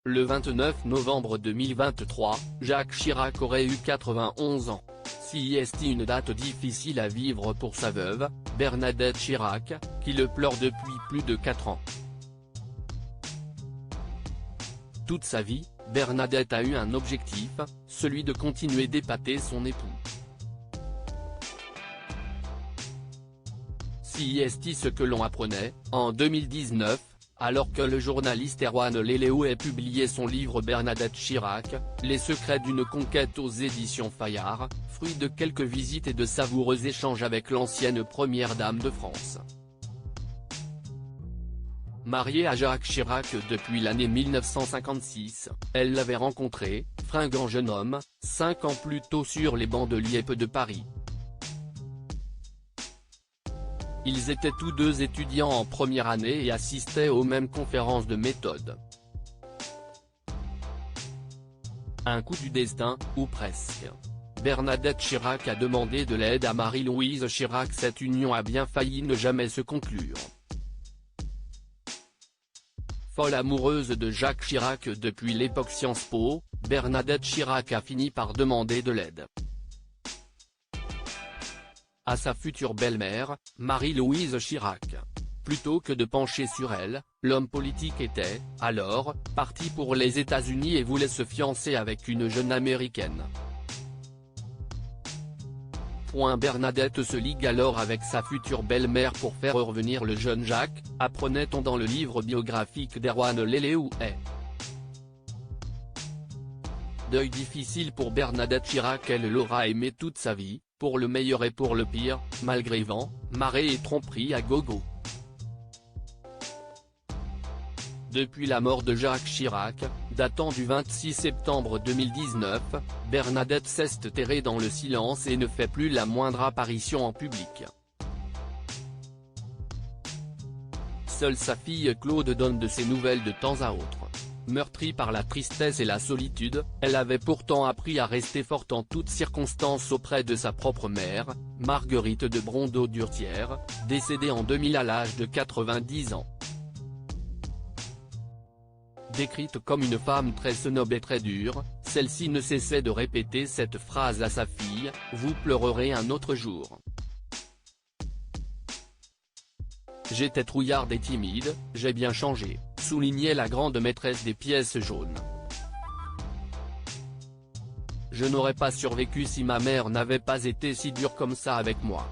Le 29 novembre 2023, Jacques Chirac aurait eu 91 ans. Si est une date difficile à vivre pour sa veuve, Bernadette Chirac, qui le pleure depuis plus de 4 ans. Toute sa vie, Bernadette a eu un objectif, celui de continuer d'épater son époux. Si est ce que l'on apprenait, en 2019, alors que le journaliste Erwan Leleou ait publié son livre Bernadette Chirac, Les secrets d'une conquête aux éditions Fayard, fruit de quelques visites et de savoureux échanges avec l'ancienne première dame de France. Mariée à Jacques Chirac depuis l'année 1956, elle l'avait rencontré, fringant jeune homme, 5 ans plus tôt sur les bancs de l'IEP de Paris. Ils étaient tous deux étudiants en première année et assistaient aux mêmes conférences de méthode. Un coup du destin, ou presque. Bernadette Chirac a demandé de l'aide à Marie-Louise Chirac. Cette union a bien failli ne jamais se conclure. Folle amoureuse de Jacques Chirac depuis l'époque Sciences Po, Bernadette Chirac a fini par demander de l'aide à sa future belle-mère, Marie-Louise Chirac. Plutôt que de pencher sur elle, l'homme politique était, alors, parti pour les États-Unis et voulait se fiancer avec une jeune américaine. Bernadette se ligue alors avec sa future belle-mère pour faire revenir le jeune Jacques, apprenait-on dans le livre biographique d'Erwan Leleou. Deuil difficile pour Bernadette Chirac. Elle l'aura aimé toute sa vie, pour le meilleur et pour le pire, malgré vent, marée et tromperie à gogo. Depuis la mort de Jacques Chirac, datant du 26 septembre 2019, Bernadette s'est terrée dans le silence et ne fait plus la moindre apparition en public. Seule sa fille Claude donne de ses nouvelles de temps à autre. Meurtrie par la tristesse et la solitude, elle avait pourtant appris à rester forte en toutes circonstances auprès de sa propre mère, Marguerite de Brondeau-Durtière, décédée en 2000 à l'âge de 90 ans. Décrite comme une femme très snob et très dure, celle-ci ne cessait de répéter cette phrase à sa fille, « Vous pleurerez un autre jour ». J'étais trouillarde et timide, j'ai bien changé, soulignait la grande maîtresse des pièces jaunes. Je n'aurais pas survécu si ma mère n'avait pas été si dure comme ça avec moi.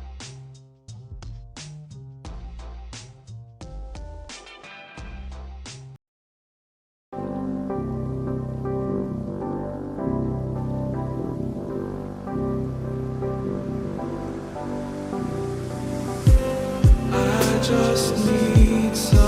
Just need some